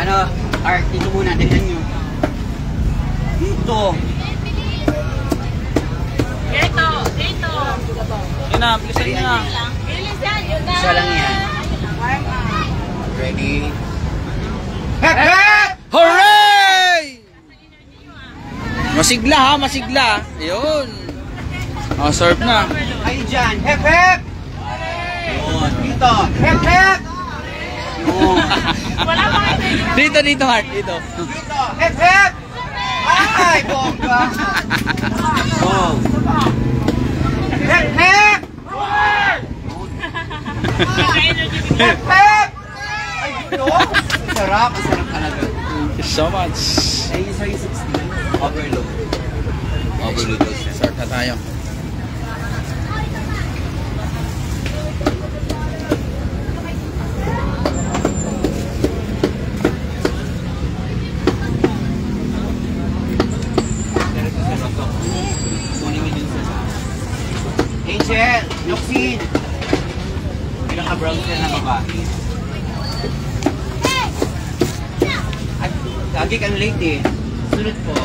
Ano, Art, dito muna, tingnan nyo. Dito. Dito. Yun na, bilisan nyo na. Isa lang yan. Ready? Hep, hep! Hooray! Masigla ha, masigla. Ayun. Oh, serve na. Kayo dyan, hep, hep! Yun, dito, hep, hep! Yun. Wala pa kayo. Dito, Heart, dito. Dito, hep, hep! Ay, bongga! Oh. Hep, hep! Hep, hep! Ay, dito! Sarap, masarap talaga. Thank you so much. Ay, yung sa'yo 60. Overload. Overload daw siya. Start na tayo. Angel, Noxin. Pinaka-brown sila na babae. Ay, lagi kang late eh. Sunod po.